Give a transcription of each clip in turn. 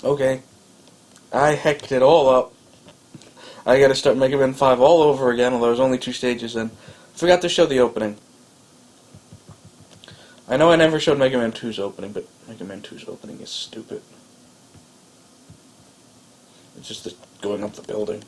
Okay. I hecked it all up. I gotta start Mega Man 5 all over again, although there's only 2 stages in. Forgot to show the opening. I know I never showed Mega Man 2's opening, but Mega Man 2's opening is stupid. It's just going up the building.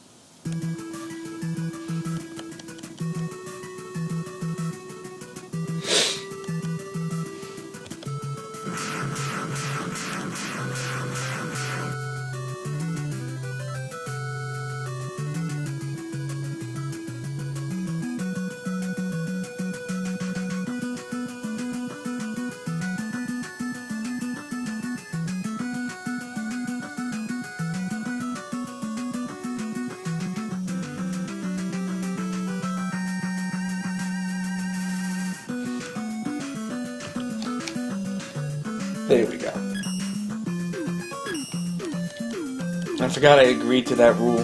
There we go. I forgot I agreed to that rule.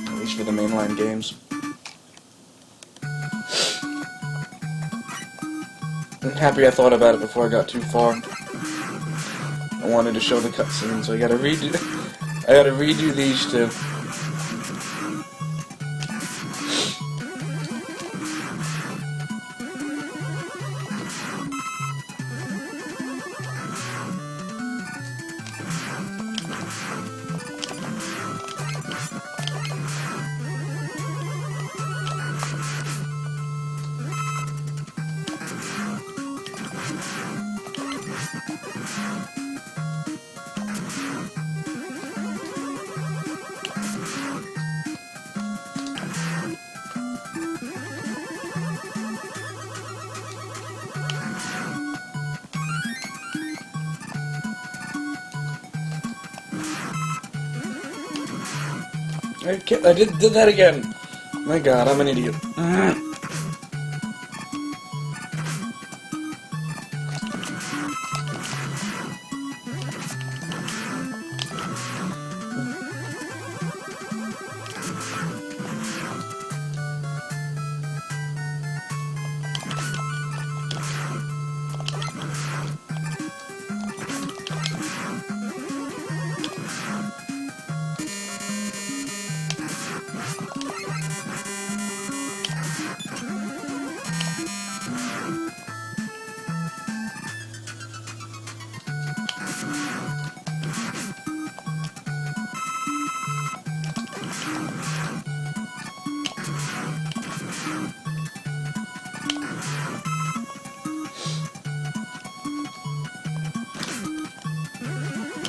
At least for the mainline games. I'm happy I thought about it before I got too far. I wanted to show the cutscene, so I gotta redo these two. I did that again. My God, I'm an idiot.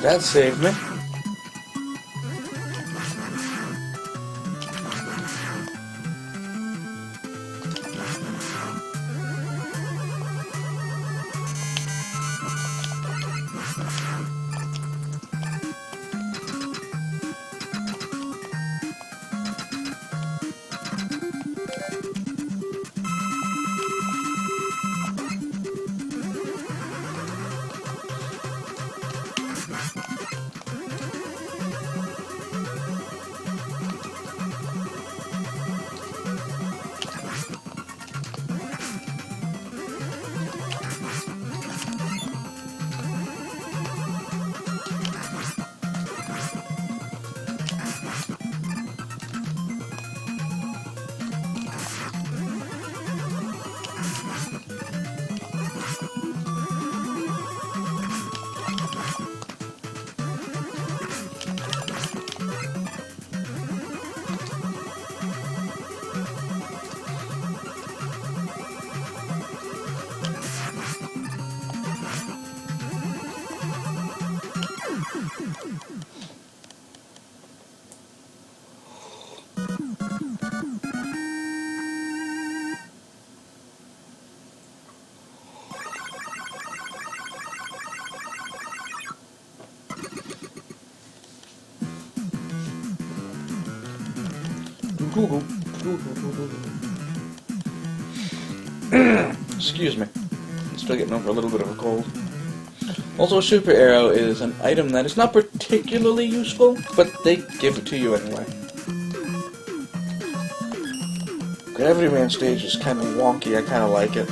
That saved me. Excuse me. Still getting over a little bit of a cold. Also, a super arrow is an item that is not particularly useful, but they give it to you anyway. Gravity Man stage is kind of wonky. I kind of like it.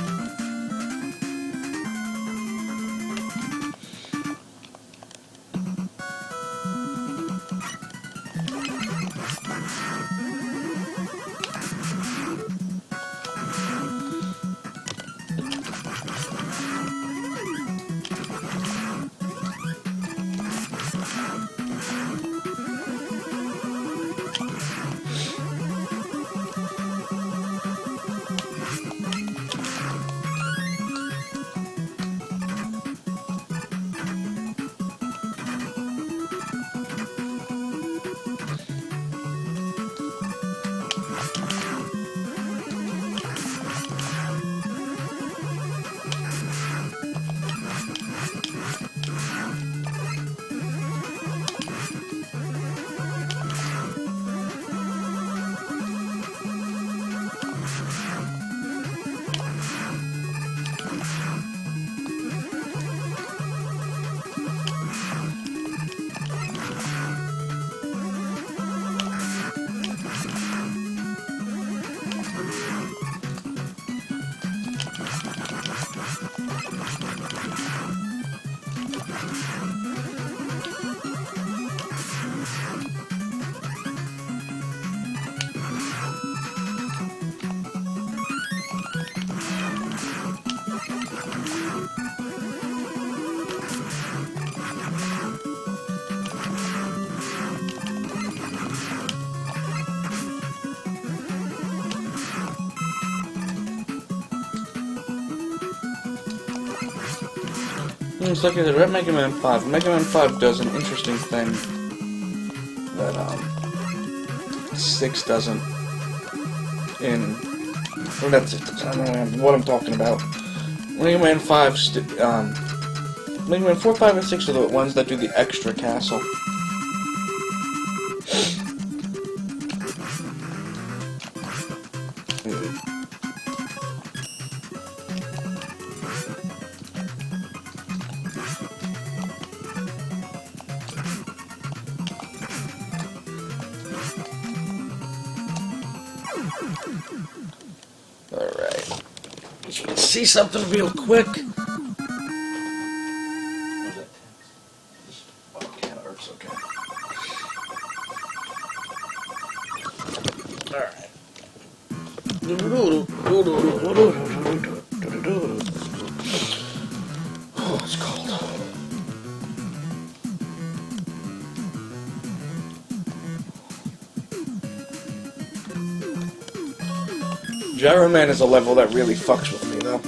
Let's look at it. Red Mega Man 5. Mega Man 5 does an interesting thing that 6 doesn't. Well, that's it. I don't know what I'm talking about. Mega Man 5, Mega Man 4, 5, and 6 are the ones that do the extra castle. Alright. Just want to see something real quick. What was that? Oh, can hurts, okay. Alright. Oh, it's cold. Gyro Man is a level that really fucks with me, though.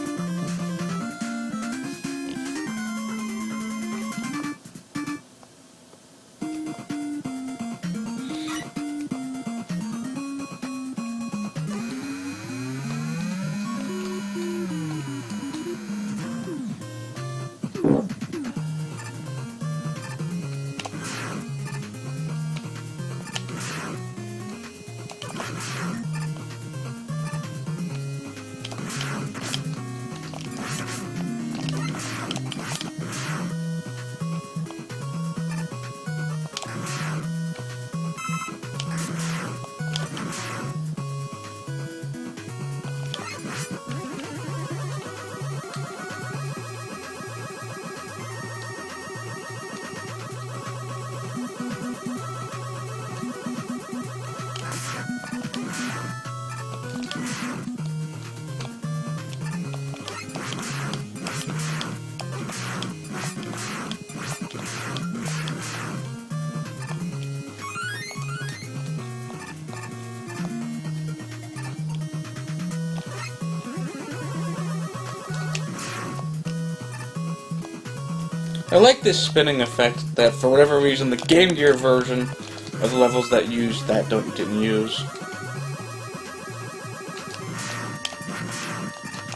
I like this spinning effect that, for whatever reason, the Game Gear version of the levels that use that didn't use.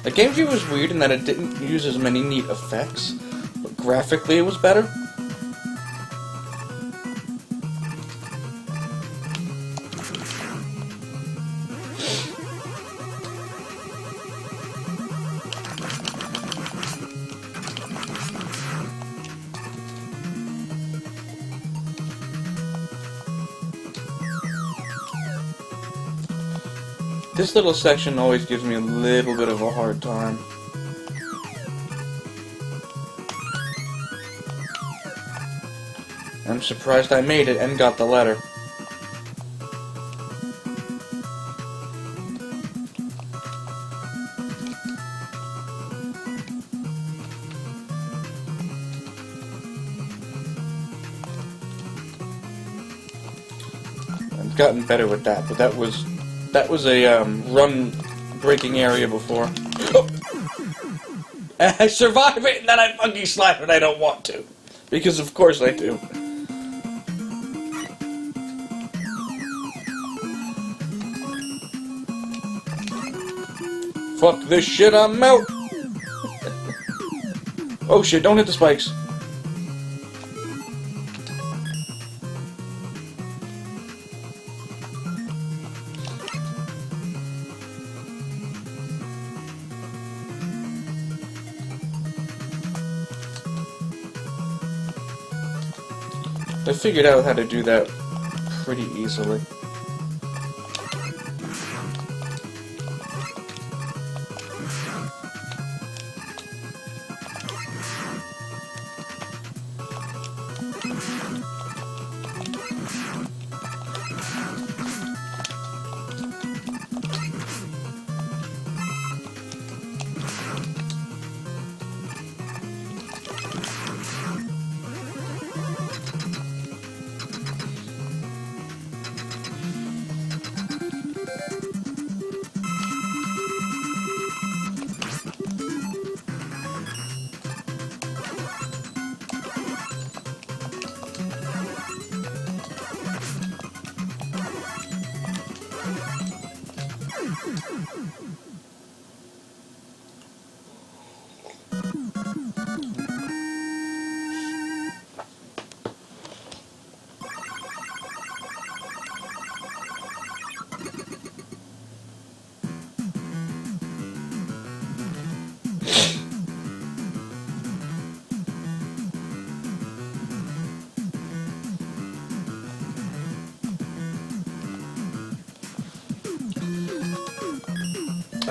The Game Gear was weird in that it didn't use as many neat effects, but graphically it was better. This little section always gives me a little bit of a hard time. I'm surprised I made it and got the letter. I've gotten better with that, but that was a run-breaking area before. Oh! I survive it, and then I funky slap it. I don't want to, because of course I do. Fuck this shit, I'm out. Oh shit! Don't hit the spikes. I figured out how to do that pretty easily.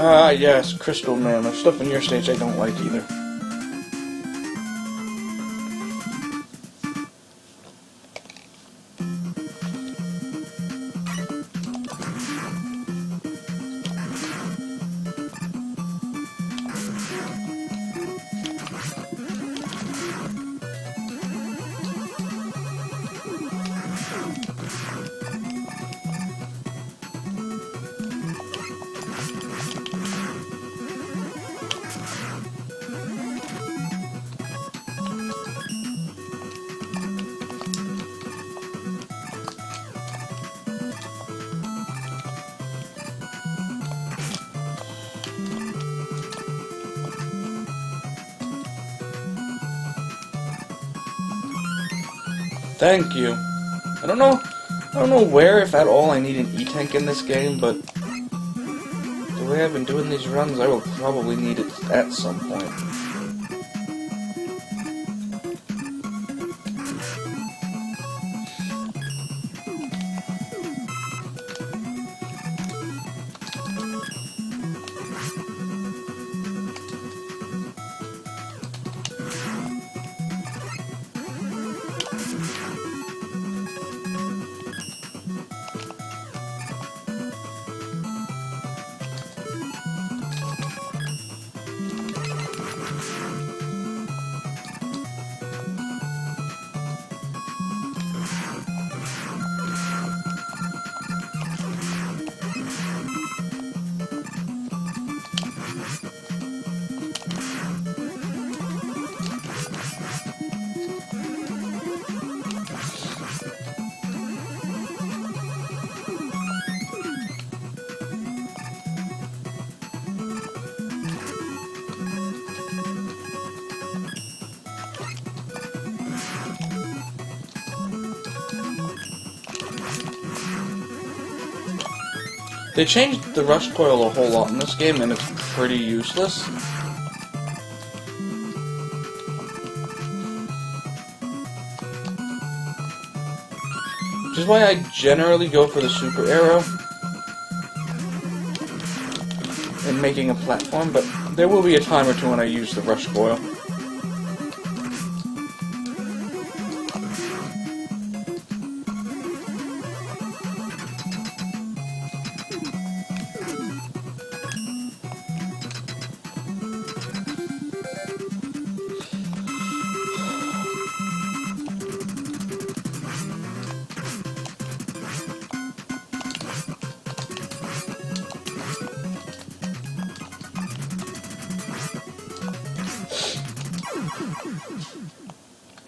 Ah, yes, Crystal Man. There's stuff in your stage I don't like either. Thank you. I don't know where, if at all, I need an E-Tank in this game, but the way I've been doing these runs, I will probably need it at some point. They changed the rush coil a whole lot in this game, and it's pretty useless. Which is why I generally go for the super arrow in making a platform, but there will be a time or two when I use the rush coil.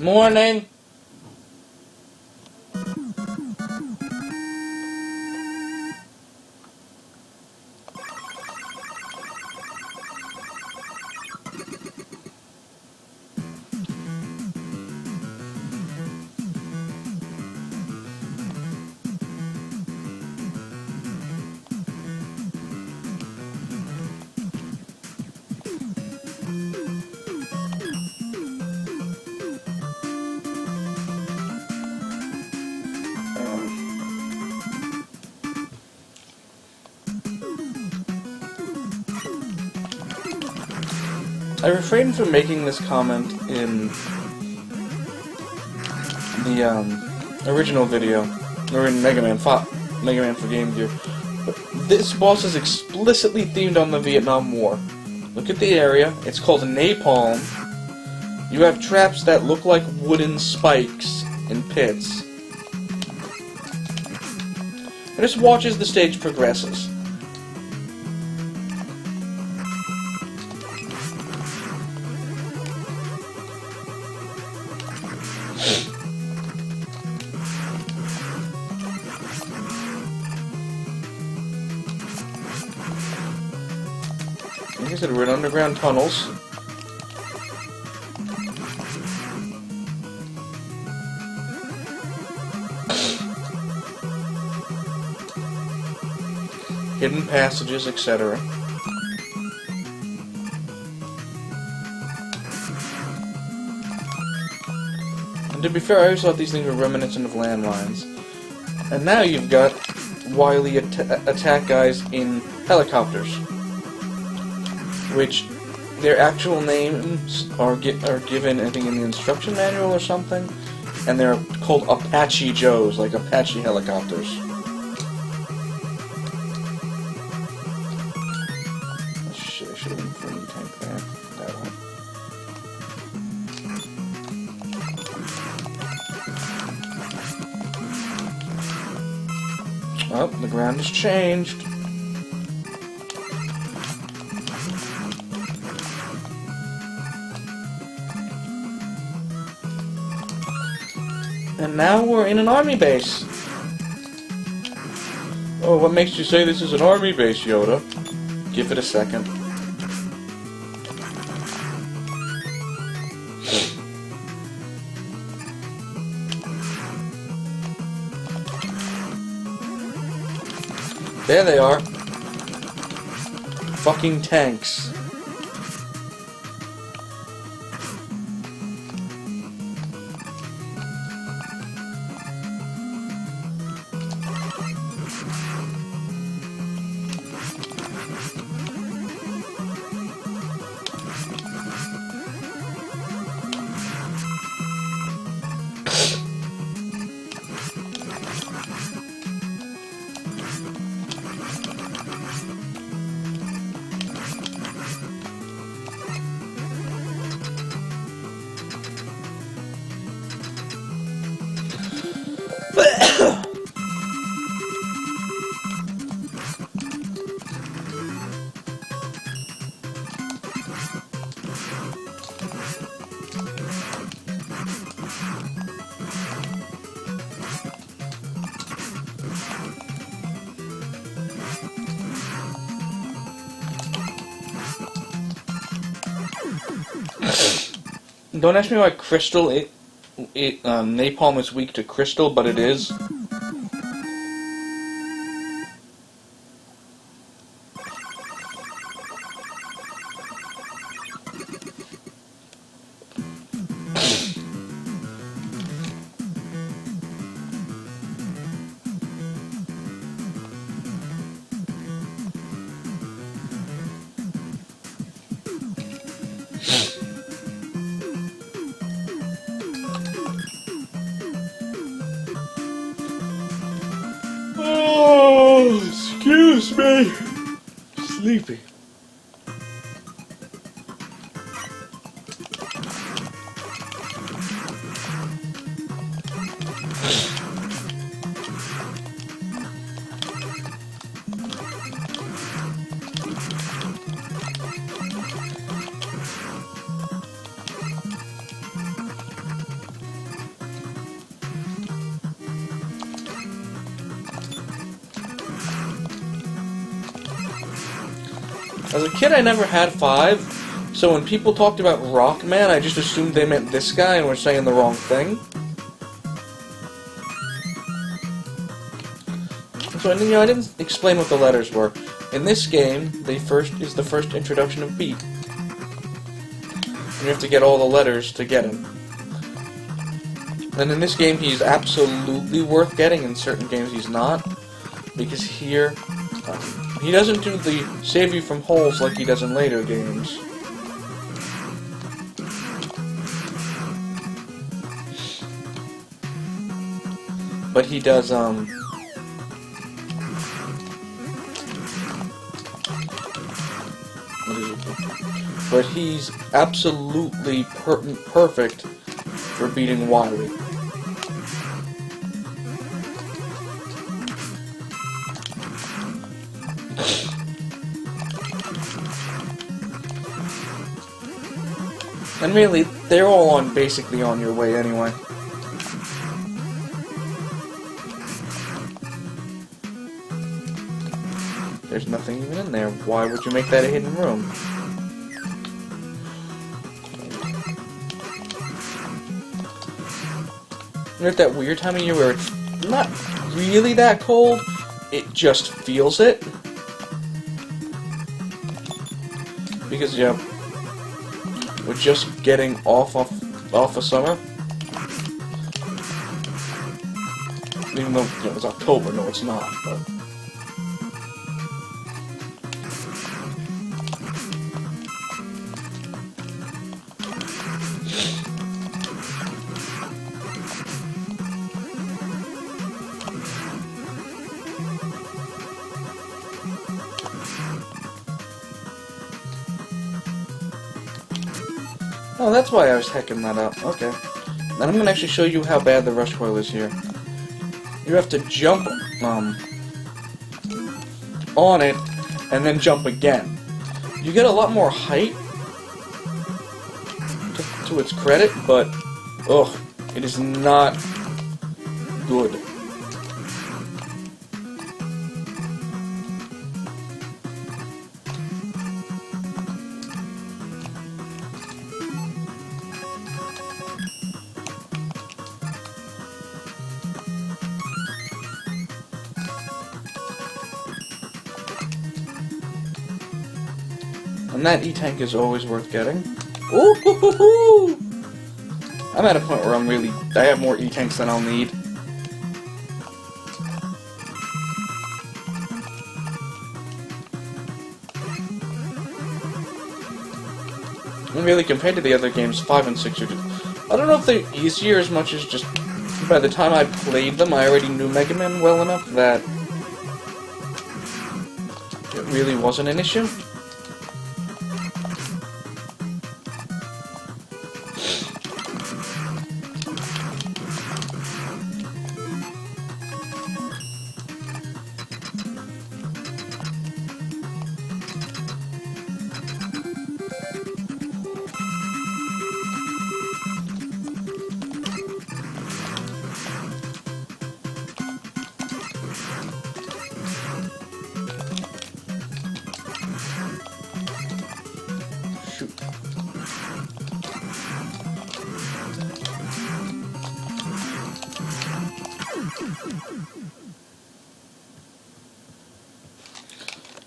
Morning. I refrained from making this comment in the original video, or in Mega Man for Game Gear. But this boss is explicitly themed on the Vietnam War. Look at the area. It's called Napalm. You have traps that look like wooden spikes in pits. And just watch as the stage progresses. Like I said, we're in underground tunnels. Hidden passages, etc. And to be fair, I always thought these things were reminiscent of landmines. And now you've got wily attack guys in helicopters, which their actual names are given, I think, in the instruction manual or something, and they're called Apache Joes, like Apache helicopters. Shit, I should have been free tank there. That one. Oh, the ground has changed. And now we're in an army base. Oh, what makes you say this is an army base, Yoda? Give it a second. There they are. Fucking tanks. Don't ask me why crystal napalm is weak to crystal, but it is. Oh, excuse me. Sleepy. As a kid, I never had 5, so when people talked about Rockman, I just assumed they meant this guy and were saying the wrong thing. So, you know, I didn't explain what the letters were. In this game, the first introduction of Beat. And you have to get all the letters to get him. And in this game, he's absolutely worth getting. In certain games, he's not. Because here, he doesn't do the save you from holes like he does in later games. But he does, what is it? But he's absolutely perfect for beating Wily. And really, they're all basically on your way anyway. There's nothing even in there. Why would you make that a hidden room? You're at that weird time of year where it's not really that cold, it just feels it. Because, yeah, we're just getting off of summer. Even though, you know, it's October, no it's not, but... Oh, that's why I was hecking that up. Okay. Then I'm gonna actually show you how bad the rush coil is here. You have to jump, on it, and then jump again. You get a lot more height, to its credit, but, ugh, it is not good. And that E-Tank is always worth getting. Ooh, hoo, hoo, hoo. I'm at a point where I have more E-Tanks than I'll need. And really, compared to the other games, 5 and 6 are just... I don't know if they're easier as much as just... By the time I played them, I already knew Mega Man well enough that... it really wasn't an issue.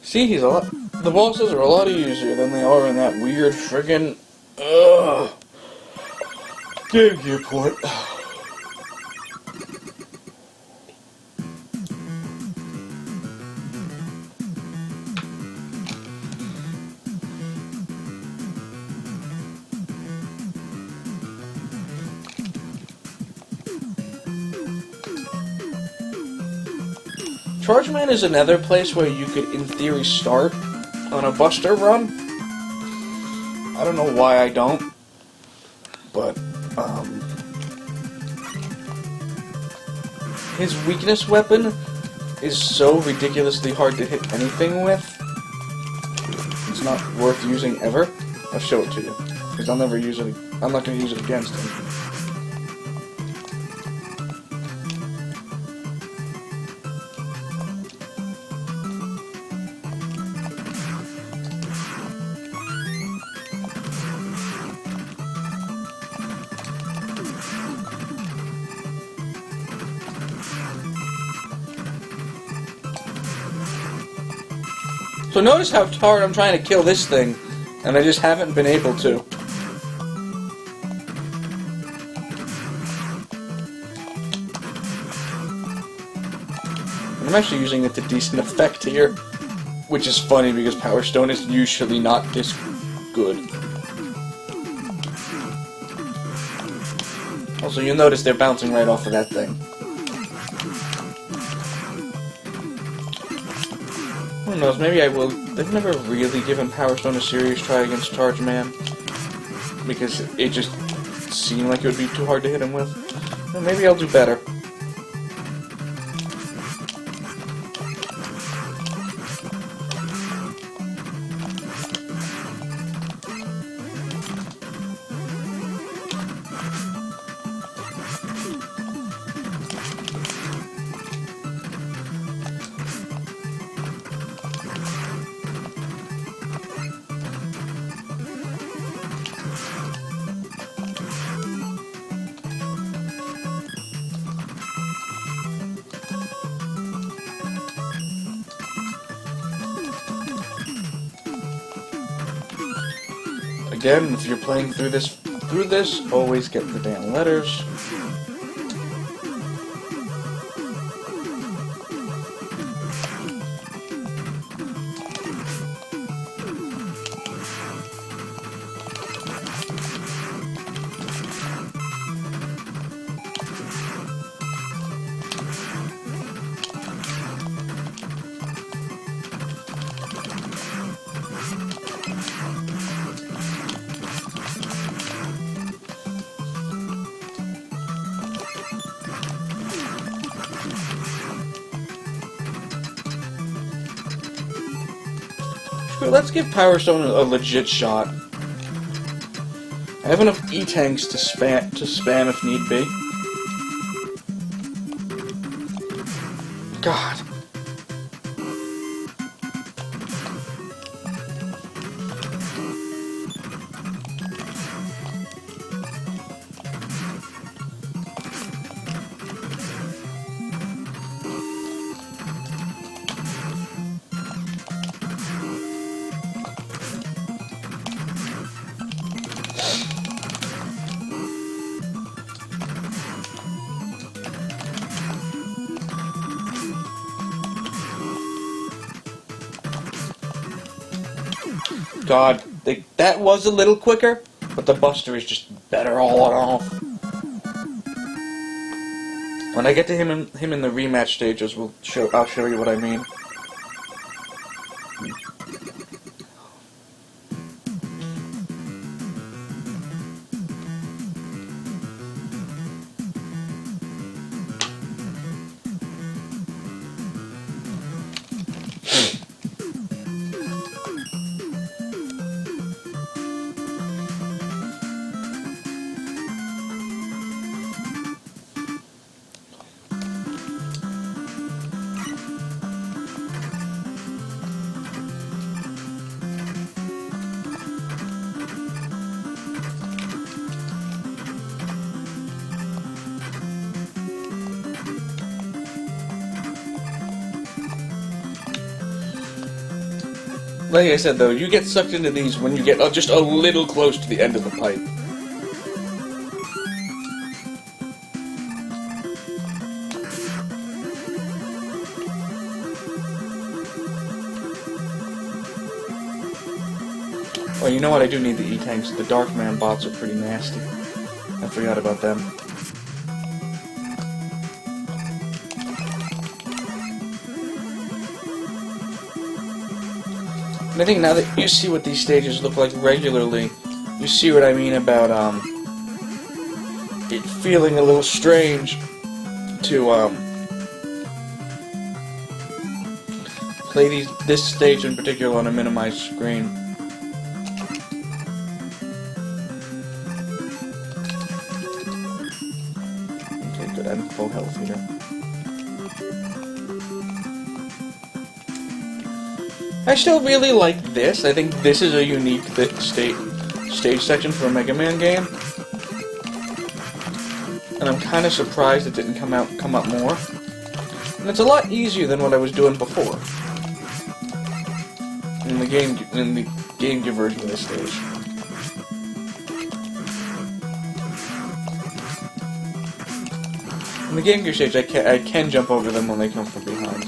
See, the bosses are a lot easier than they are in that weird friggin' Game Gear port. Chargeman is another place where you could, in theory, start on a Buster run. I don't know why I don't, but, his weakness weapon is so ridiculously hard to hit anything with. It's not worth using ever. I'll show it to you, because I'll never use it. I'm not going to use it against him. So notice how hard I'm trying to kill this thing, and I just haven't been able to. I'm actually using it to decent effect here, which is funny because Power Stone is usually not this good. Also, you'll notice they're bouncing right off of that thing. Who knows, maybe I will. They've never really given Power Stone a serious try against Charge Man, because it just seemed like it would be too hard to hit him with. Well, maybe I'll do better. Again, if you're playing through this, always get the damn letters. Let's give Power Stone a legit shot. I have enough E-Tanks to spam if need be. God. God, that was a little quicker, but the Buster is just better all in all. When I get to him in the rematch stages, I'll show you what I mean. Like I said, though, you get sucked into these when you get just a little close to the end of the pipe. Oh, you know what? I do need the E-Tanks. The Darkman bots are pretty nasty. I forgot about them. And I think now that you see what these stages look like regularly, you see what I mean about it feeling a little strange to play this stage in particular on a minimized screen. Okay, good. I'm full health here. I still really like this. I think this is a unique stage section for a Mega Man game. And I'm kind of surprised it didn't come up more. And it's a lot easier than what I was doing before. In the Game Gear version of this stage. In the Game Gear stage, I can jump over them when they come from behind.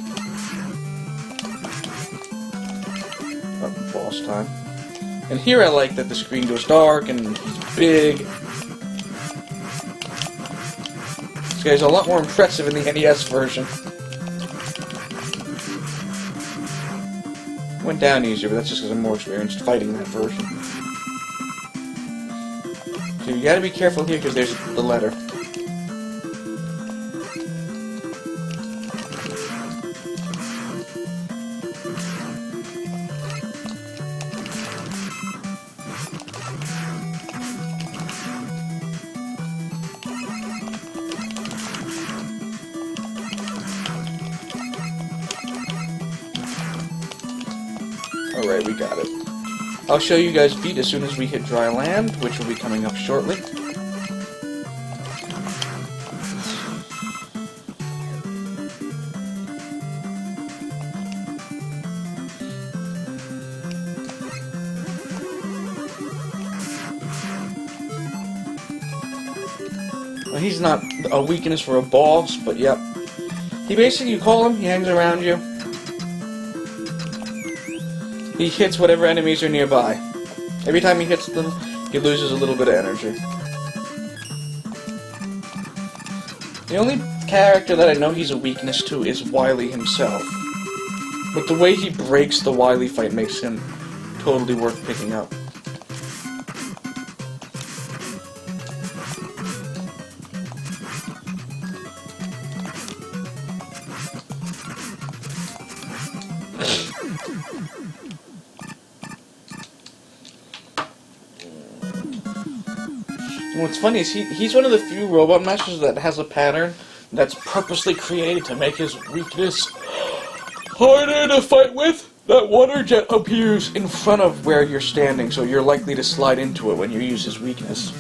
Boss time. And here I like that the screen goes dark and he's big. This guy's a lot more impressive in the NES version. Went down easier, but that's just because I'm more experienced fighting that version. So you gotta be careful here, because there's the letter. Alright, we got it. I'll show you guys feet as soon as we hit dry land, which will be coming up shortly. Well, he's not a weakness for a boss, but yep. He basically, you call him, he hangs around you. He hits whatever enemies are nearby. Every time he hits them, he loses a little bit of energy. The only character that I know he's a weakness to is Wily himself. But the way he breaks the Wily fight makes him totally worth picking up. What's funny is he's one of the few Robot Masters that has a pattern that's purposely created to make his weakness harder to fight with. That water jet appears in front of where you're standing, so you're likely to slide into it when you use his weakness.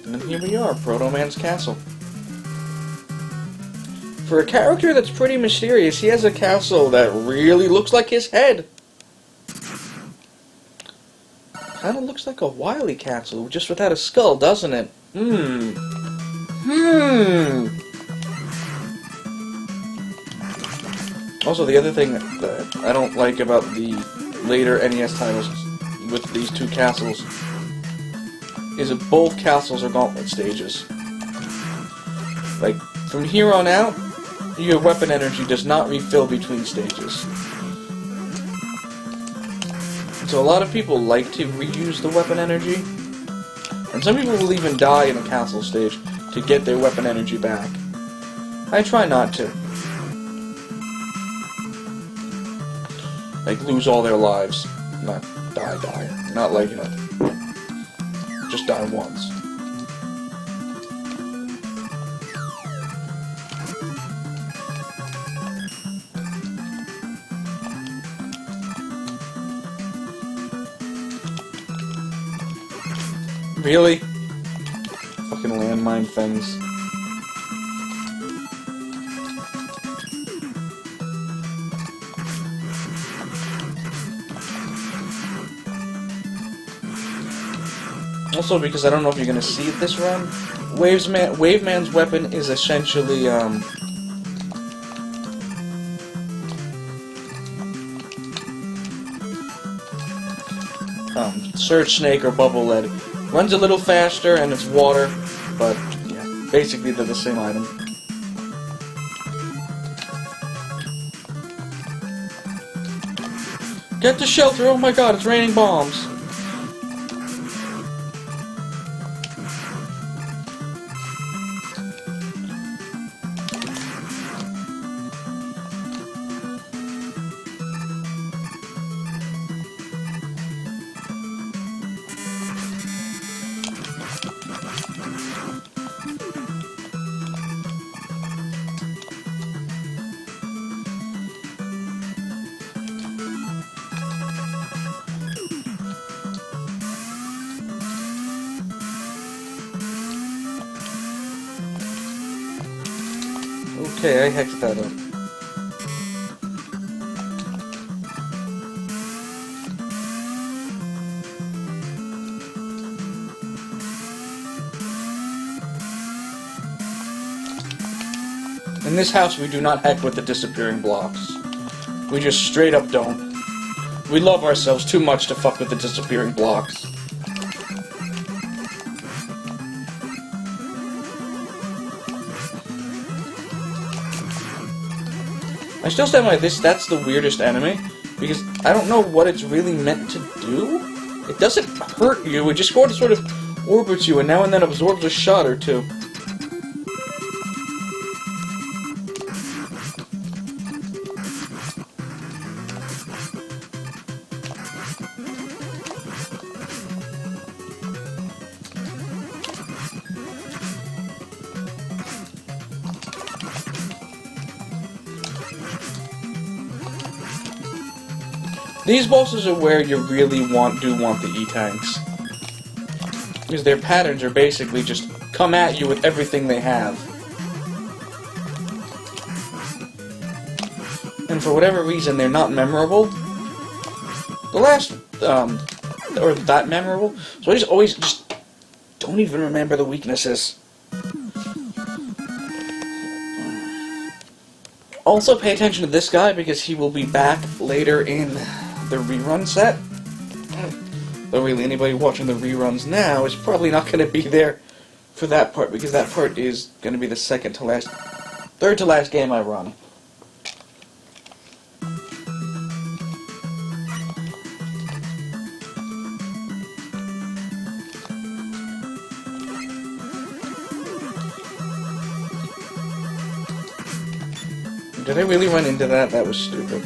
And here we are, Proto Man's Castle. For a character that's pretty mysterious, he has a castle that really looks like his head. Kinda looks like a Wily castle, just without a skull, doesn't it? Also, the other thing that I don't like about the later NES titles with these two castles is that both castles are gauntlet stages. Like, from here on out, your weapon energy does not refill between stages. So a lot of people like to reuse the weapon energy, and some people will even die in a castle stage to get their weapon energy back. I try not to. Like, lose all their lives. Not die. Not like, you know, just die once. Really? Fucking landmine things. Also, because I don't know if you're gonna see it this run, Waveman's weapon is essentially, Surge Snake or Bubble Lead. Runs a little faster and it's water, but yeah, basically they're the same item. Get to shelter! Oh my god, it's raining bombs! Okay, I hacked that up. In this house, we do not heck with the disappearing blocks. We just straight up don't. We love ourselves too much to fuck with the disappearing blocks. I still stand by this. That's the weirdest enemy because I don't know what it's really meant to do. It doesn't hurt you. It just sort of orbits you, and now and then absorbs a shot or two. These bosses are where you really do want the E-Tanks. Because their patterns are basically just come at you with everything they have. And for whatever reason, they're not memorable. The last, or that memorable. So I just always just don't even remember the weaknesses. Also pay attention to this guy because he will be back later in the rerun set. Though really anybody watching the reruns now is probably not going to be there for that part because that part is going to be the third to last game I run. Did I really run into that? That was stupid.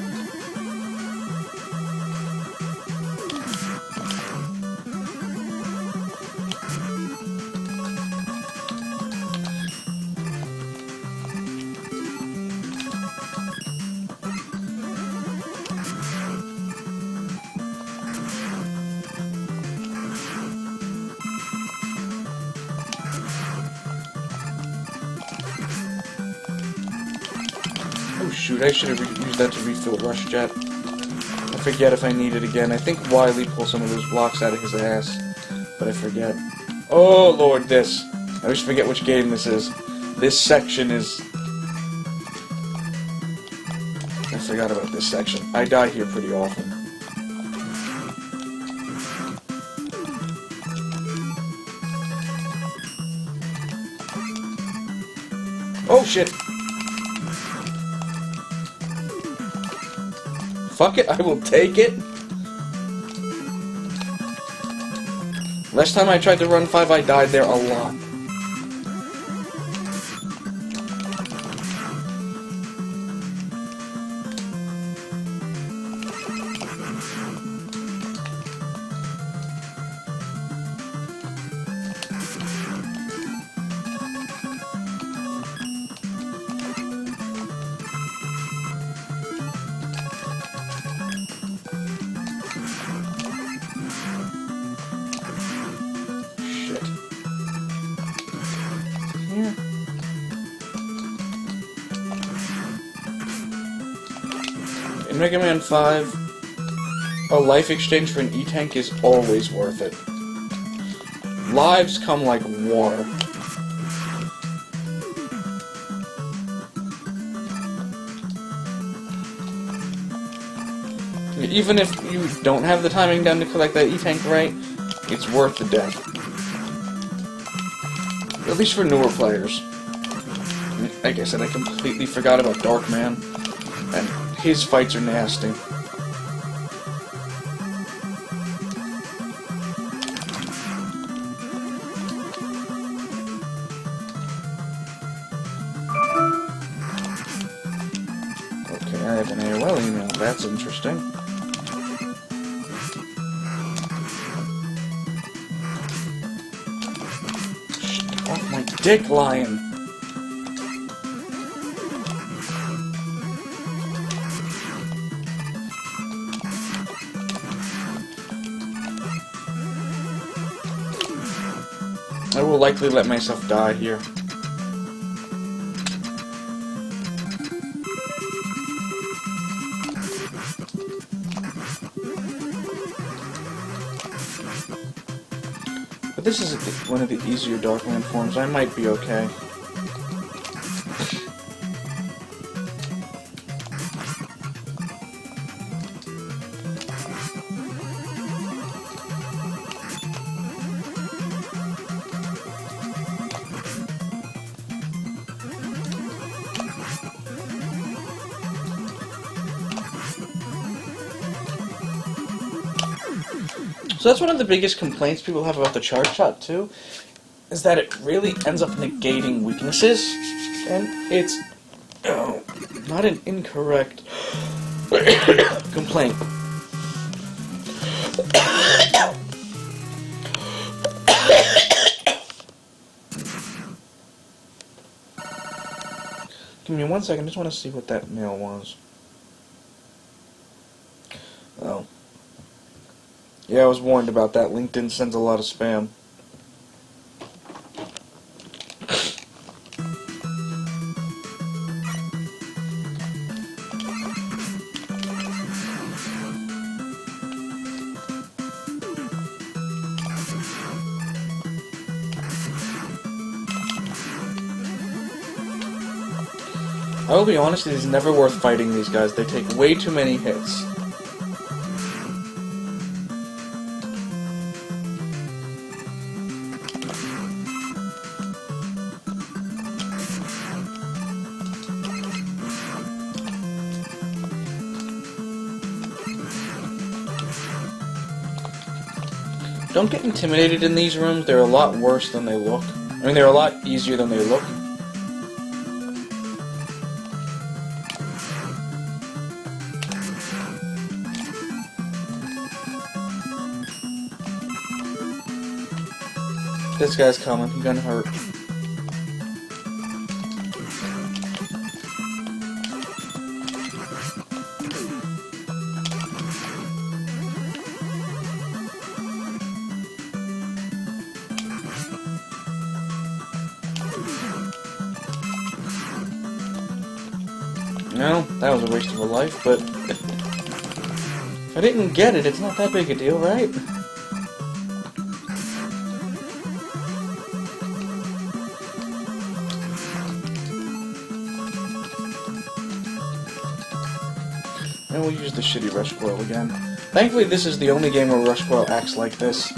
Oh shoot, I should have used that to refill Rush Jet. I forget if I need it again. I think Wily pulls some of those blocks out of his ass, but I forget. Oh lord, this. I always forget which game this is. This section is... I forgot about this section. I die here pretty often. Oh shit! Fuck it, I will take it. Last time I tried to run 5, I died there a lot. Yeah. In Mega Man 5, a life exchange for an E-Tank is always worth it. Lives come like water. Even if you don't have the timing down to collect that E-Tank right, it's worth the death. At least for newer players. Like I said, I completely forgot about Darkman, and his fights are nasty. Okay, I have an AOL email. That's interesting. Off my dick, Lion! I will likely let myself die here. But this is one of the easier Darkman forms. I might be okay. So that's one of the biggest complaints people have about the charge shot too, is that it really ends up negating weaknesses, and it's not an incorrect complaint. Give me 1 second, I just want to see what that mail was. Oh. Yeah, I was warned about that. LinkedIn sends a lot of spam. I will be honest, it is never worth fighting these guys. They take way too many hits. Don't get intimidated in these rooms. They're a lot worse than they look. I mean, they're a lot easier than they look. This guy's coming. He's gonna hurt. No, that was a waste of a life, but if I didn't get it, it's not that big a deal, right? And we'll use the shitty Rush Coil again. Thankfully, this is the only game where Rush Coil acts like this.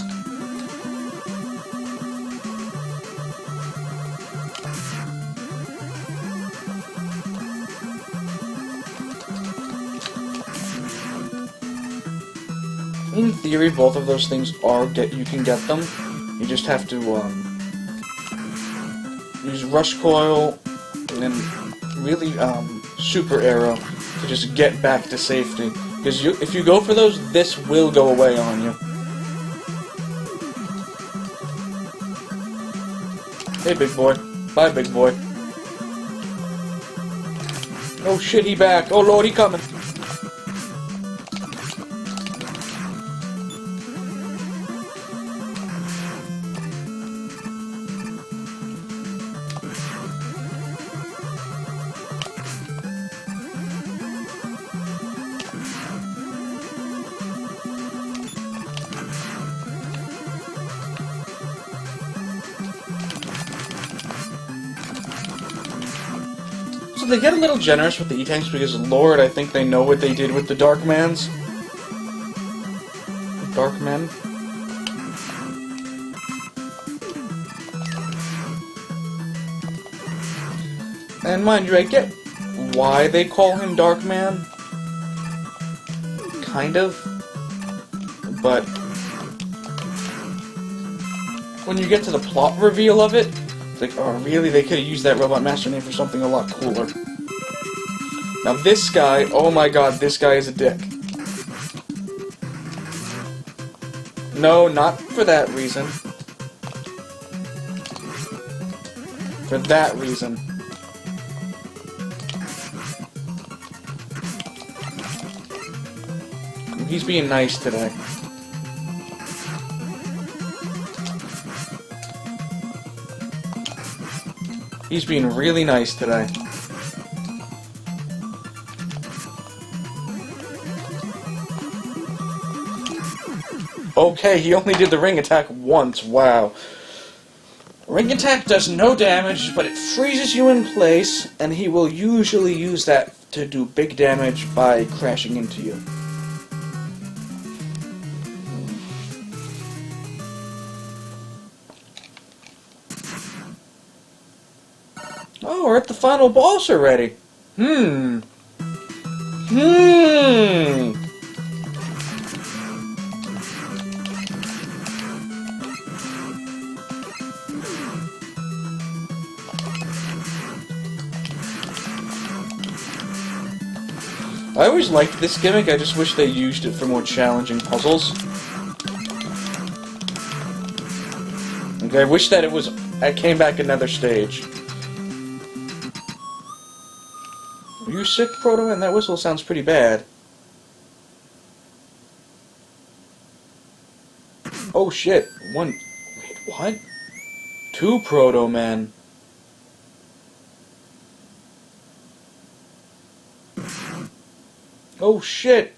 In theory, both of those things are you can get them. You just have to use Rush Coil and then really Super Arrow to just get back to safety. Because if you go for those, this will go away on you. Hey, big boy. Bye, big boy. Oh shit, he back. Oh lord, he coming. So they get a little generous with the E-Tanks because, Lord, I think they know what they did with the Darkmans. Darkmen. And mind you, I get why they call him Darkman. Kind of. But when you get to the plot reveal of it, it's like, oh really, they could have used that Robot Master name for something a lot cooler. Now this guy, oh my god, this guy is a dick. No, not for that reason. For that reason. He's being nice today. He's being really nice today. Okay, he only did the ring attack once, wow. Ring attack does no damage, but it freezes you in place, and he will usually use that to do big damage by crashing into you. Oh, we're at the final boss already. I always liked this gimmick, I just wish they used it for more challenging puzzles. Okay, I wish that I came back another stage. Are you sick, Proto Man? That whistle sounds pretty bad. Oh shit, wait, what? 2 Proto Men. Oh shit!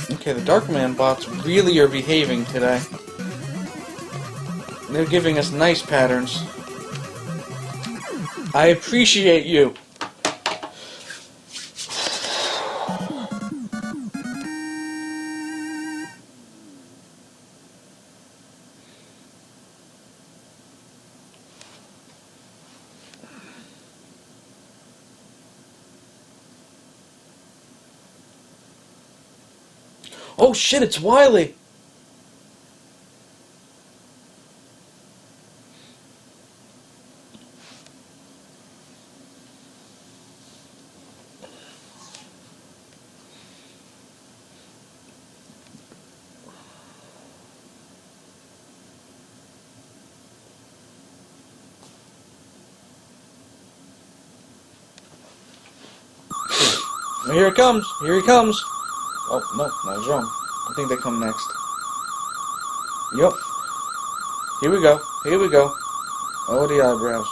Okay, the Darkman bots really are behaving today. They're giving us nice patterns. I appreciate you. Oh shit, it's Wily! Here it comes! Here he comes! Oh, no, I was wrong. I think they come next. Yup. Here we go. Here we go. Oh, the eyebrows.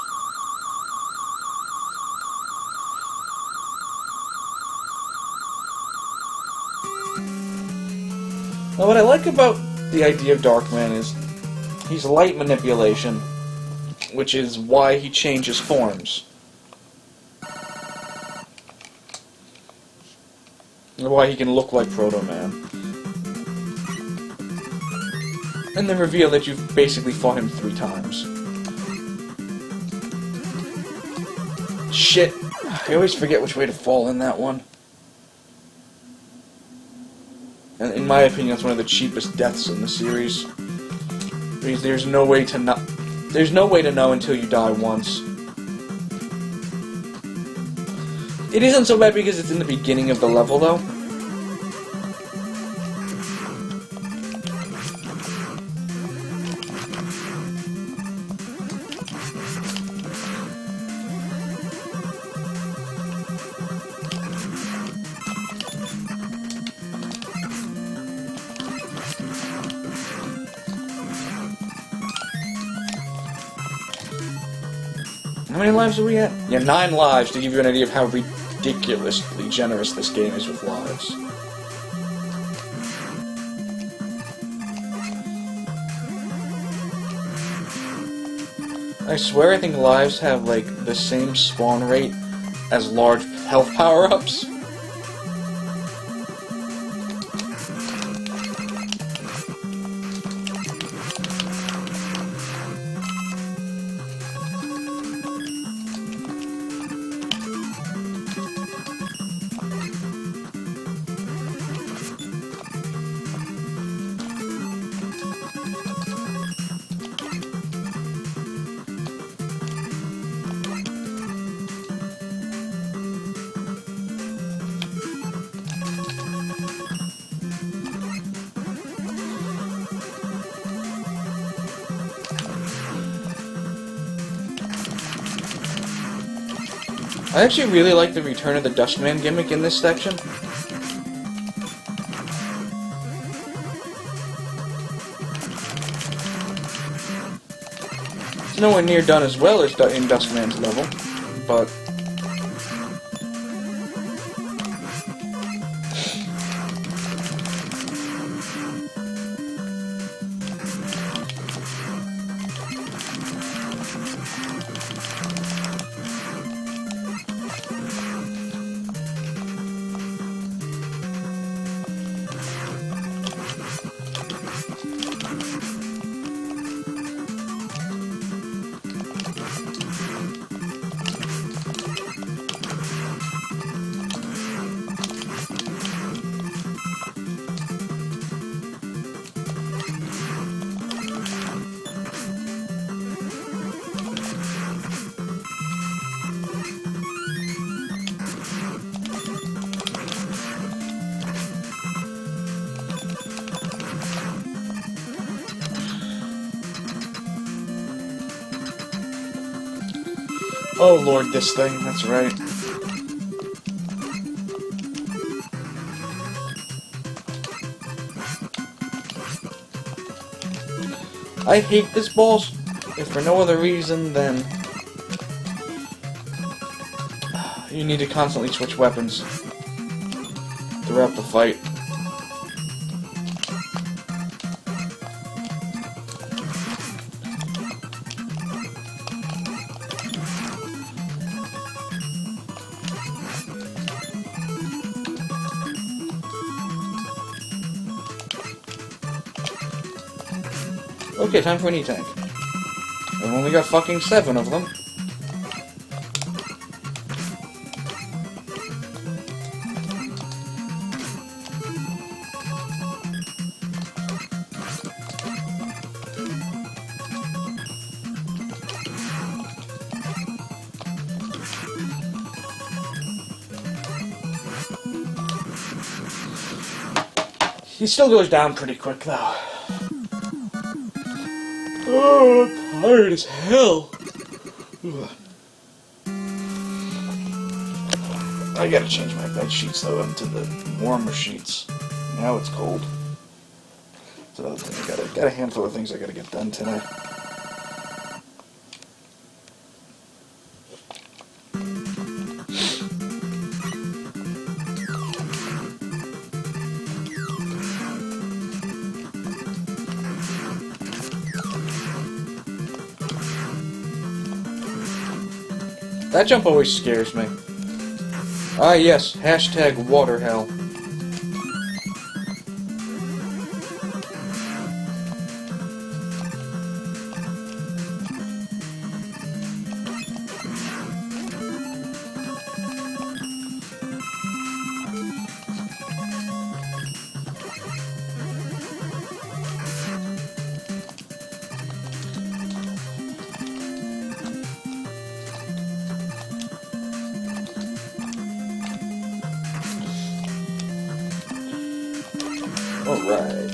Now, what I like about the idea of Darkman is he's light manipulation, which is why he changes forms. Why he can look like Proto Man. And then reveal that you've basically fought him 3 times. Shit. I always forget which way to fall in that one. And in my opinion, that's one of the cheapest deaths in the series. Because there's no way to know until you die once. It isn't so bad because it's in the beginning of the level, though. How many lives are we at? Yeah, 9 lives, to give you an idea of how ridiculously generous this game is with lives. I swear I think lives have, like, the same spawn rate as large health power-ups. I actually really like the Return of the Dustman gimmick in this section. It's nowhere near done as well as in Dustman's level, but Oh lord, this thing, that's right. I hate this boss, if for no other reason than you need to constantly switch weapons throughout the fight. Okay, time for an E-Tank. I've only got fucking 7 of them. He still goes down pretty quick, though. Oh, I'm tired as hell. Ugh. I gotta change my bed sheets, though, into the warmer sheets. Now it's cold. That's another thing. I got a handful of things I gotta get done today. That jump always scares me. Ah yes, hashtag water hell. Alright.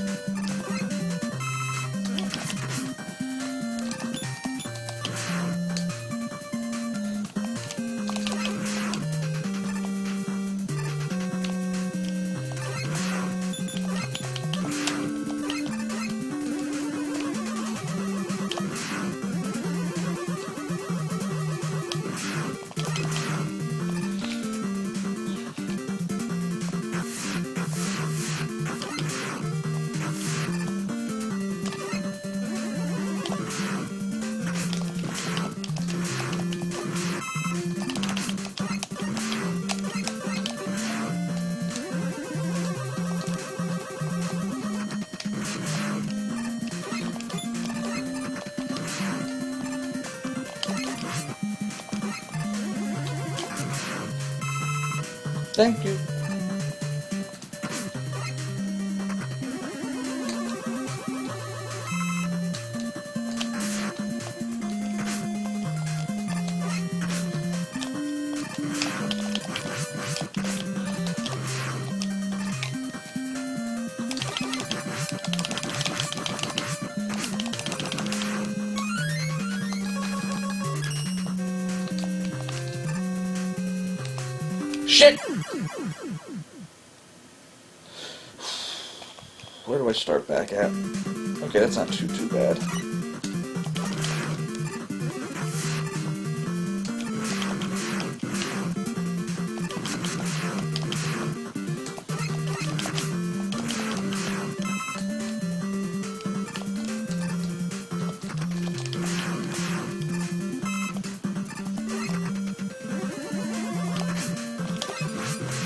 Thank you. Shit! Where do I start back at? Okay, that's not too bad.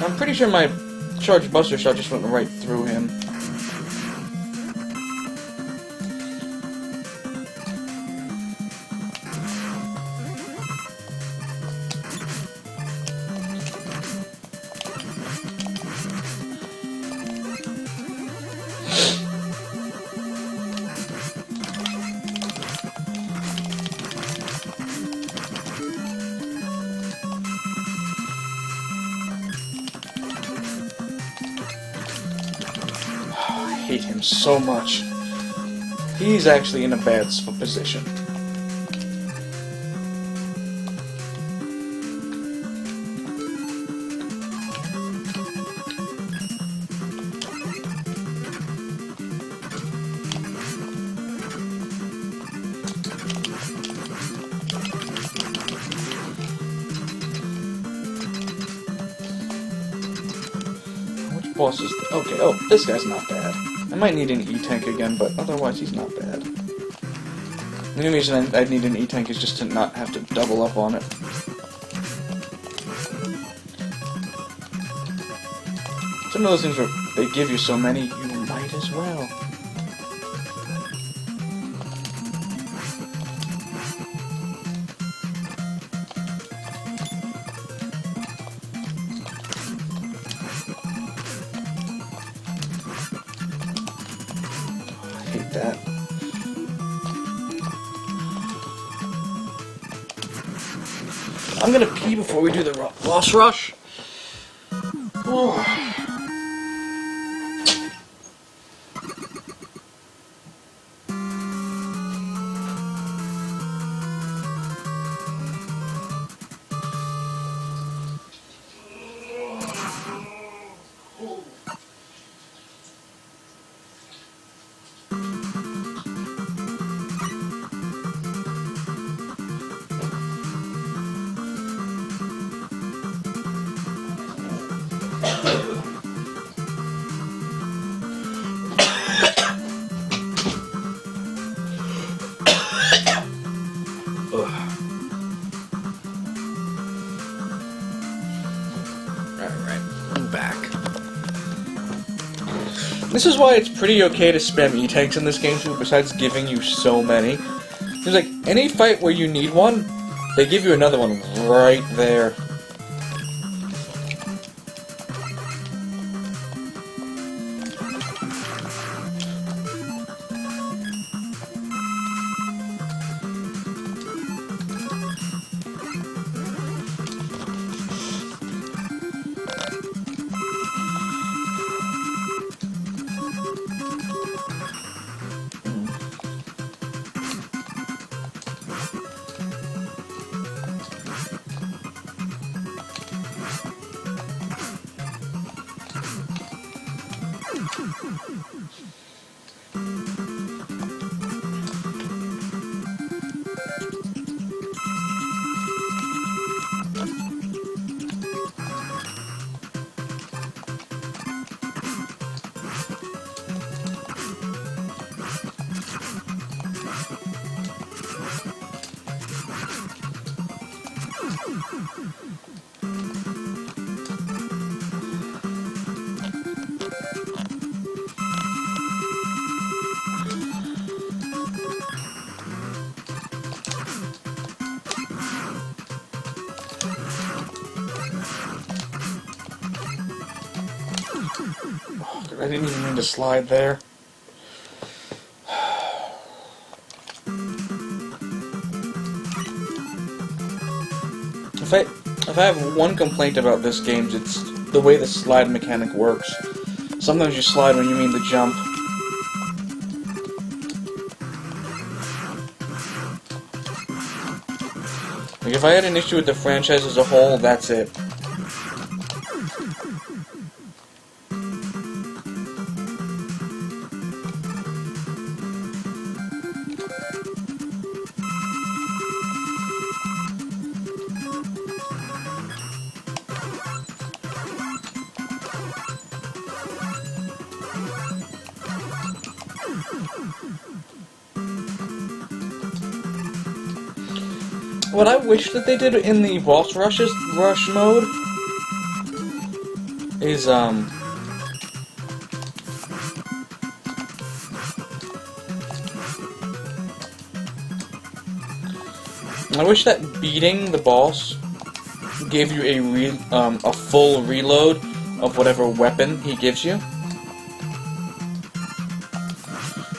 I'm pretty sure my charged Buster Shot just went right through him. I hate him so much. He's actually in a bad position. bosses? Okay, oh, this guy's not bad. I might need an E-Tank again, but otherwise he's not bad. The only reason I'd need an E-Tank is just to not have to double up on it. Some of those things where they give you so many, you might as well. I hate that. I'm gonna pee before we do the boss rush. Oh. This is why it's pretty okay to spam E-Tanks in this game too, besides giving you so many. There's like, any fight where you need one, they give you another one right there. I didn't even mean to slide there. If I have one complaint about this game, it's the way the slide mechanic works. Sometimes you slide when you mean to jump. Like, if I had an issue with the franchise as a whole, that's it. What I wish that they did in the boss rush mode is, I wish that beating the boss gave you a full reload of whatever weapon he gives you.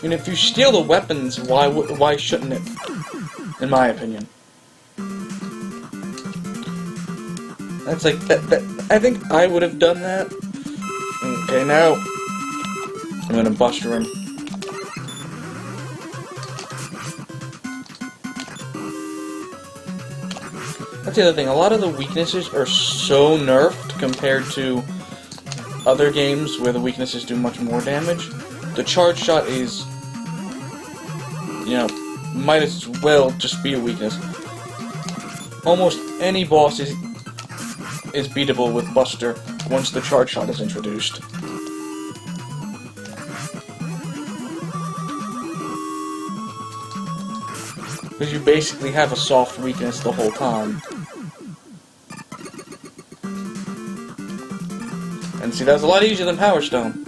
And if you steal the weapons, why shouldn't it? In my opinion. That's like, I think I would have done that. Okay, now I'm gonna buster him. That's the other thing, a lot of the weaknesses are so nerfed compared to other games where the weaknesses do much more damage. The charge shot is, you know, might as well just be a weakness. Almost any boss is beatable with Buster once the charge shot is introduced. Because you basically have a soft weakness the whole time. And see, that was a lot easier than Power Stone.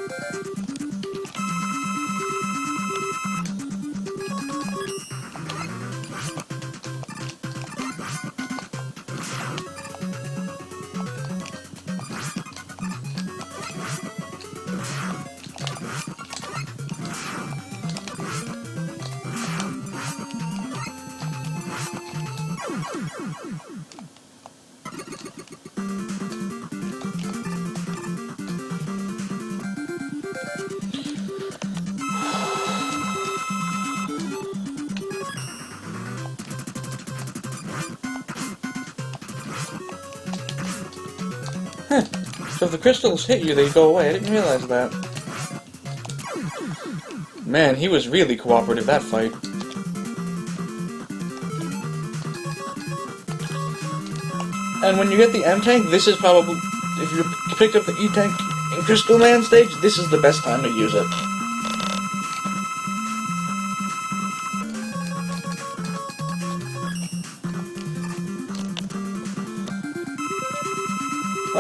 Huh. So if the crystals hit you, they go away. I didn't realize that. Man, he was really cooperative, that fight. And when you get the M-Tank, this is probably... If you picked up the E-Tank in Crystal Man stage, this is the best time to use it.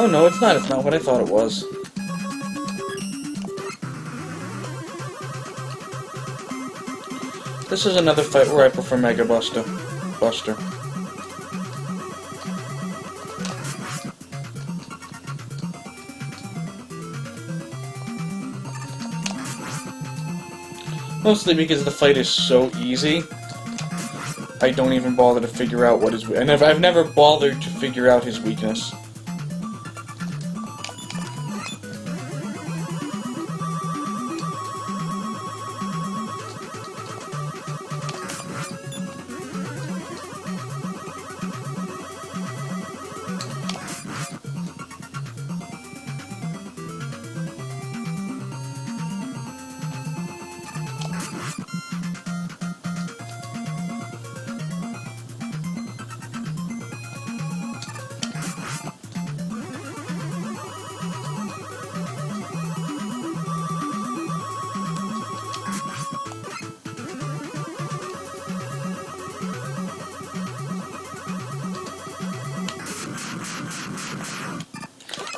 Oh no, it's not. It's not what I thought it was. This is another fight where I prefer Mega Buster. Mostly because the fight is so easy, I don't even bother to figure out what his... And I've never bothered to figure out his weakness.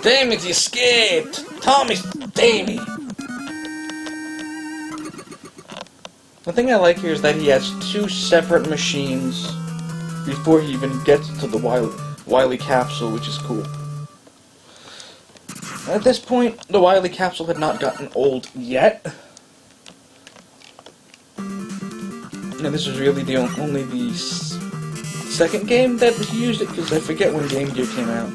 Damn it, he escaped! Tommy, damn it! The thing I like here is that he has two separate machines before he even gets to the Wily capsule, which is cool. At this point, the Wily capsule had not gotten old yet. And this was really only the second game that he used it, because I forget when Game Gear came out.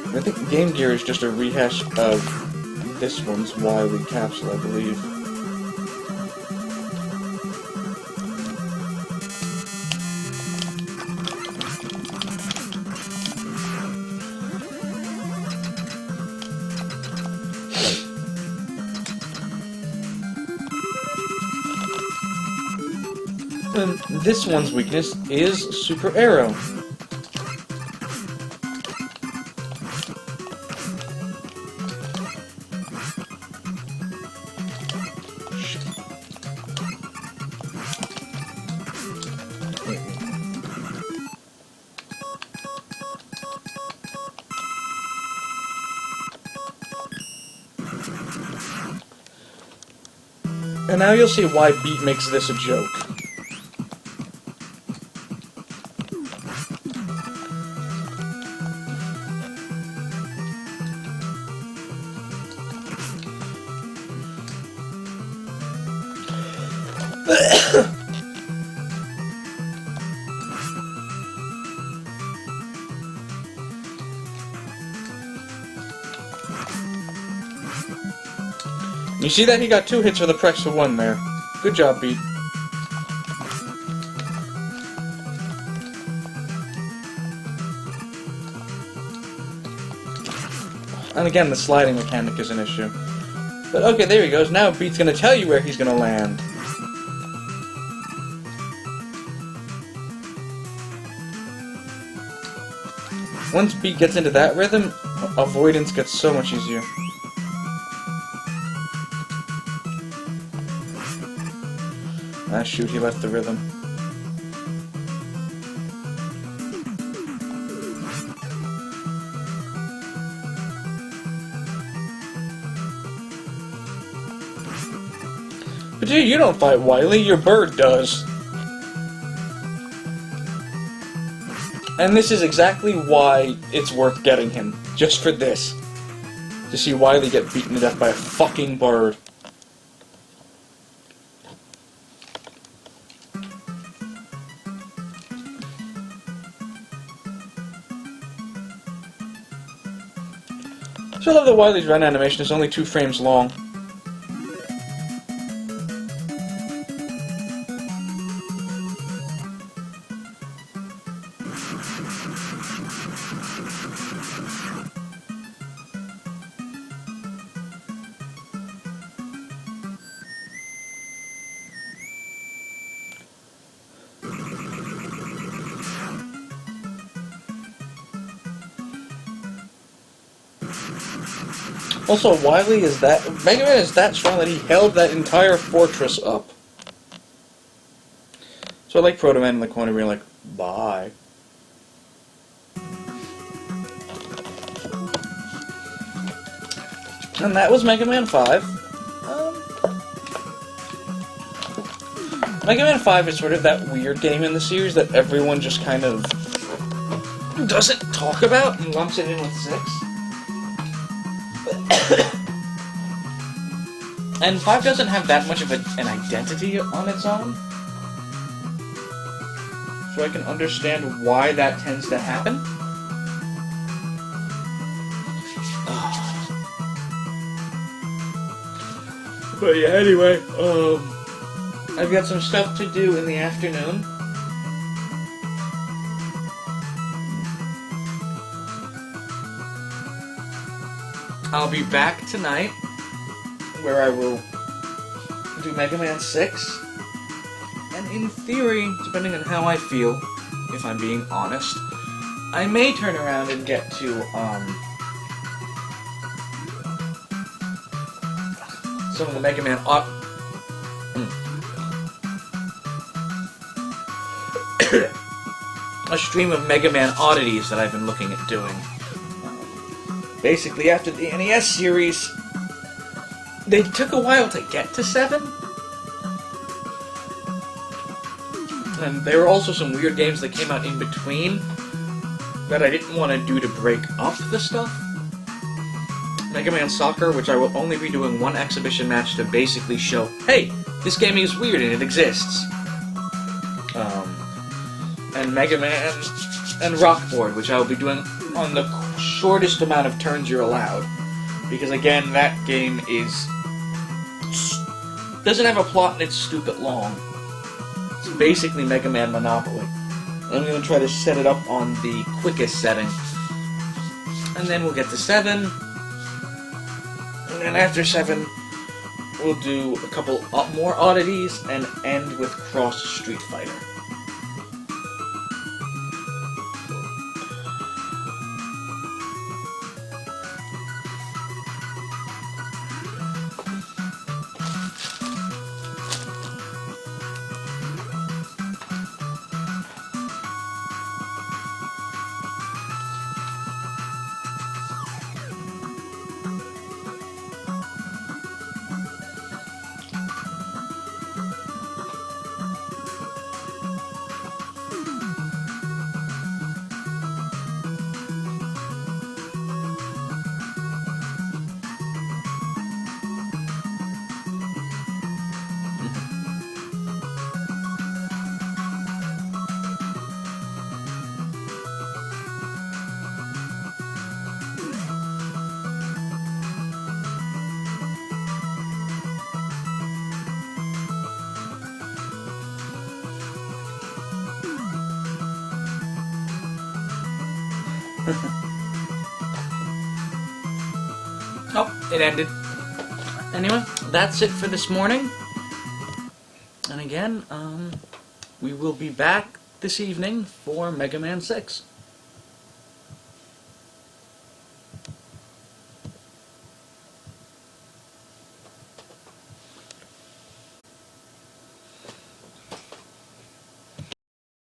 I think Game Gear is just a rehash of this one's Wily capsule, I believe. And this one's weakness is Super Arrow. And now you'll see why Beat makes this a joke. You see that he got 2 hits for the price of 1 there. Good job, Beat. And again, the sliding mechanic is an issue. But okay, there he goes. Now Beat's gonna tell you where he's gonna land. Once Beat gets into that rhythm, avoidance gets so much easier. Ah, shoot, he left the rhythm. But dude, you don't fight Wily, your bird does. And this is exactly why it's worth getting him. Just for this. To see Wily get beaten to death by a fucking bird. So I love that Wily's run animation is only 2 frames long. Also, Wily is that... Mega Man is that strong that he held that entire fortress up. So I like Proto Man in the corner being like, bye. And that was Mega Man 5. Mega Man 5 is sort of that weird game in the series that everyone just kind of doesn't talk about and lumps it in with 6. And 5 doesn't have that much of an identity on its own. So I can understand why that tends to happen. But yeah, anyway, I've got some stuff to do in the afternoon. I'll be back tonight, where I will do Mega Man 6. And in theory, depending on how I feel, if I'm being honest, I may turn around and get to, some of the Mega Man a stream of Mega Man oddities that I've been looking at doing. Basically, after the NES series, they took a while to get to 7. And there were also some weird games that came out in between that I didn't want to do to break up the stuff. Mega Man Soccer, which I will only be doing one exhibition match to basically show, hey, this game is weird and it exists. And Mega Man and Rockboard, which I will be doing on the shortest amount of turns you're allowed. Because again, that game doesn't have a plot and it's stupid long. It's basically Mega Man Monopoly. I'm going to try to set it up on the quickest setting. And then we'll get to 7. And then after 7, we'll do a couple more oddities and end with Cross Street Fighter. Oh, it ended. Anyway, that's it for this morning. And again, we will be back this evening for Mega Man 6.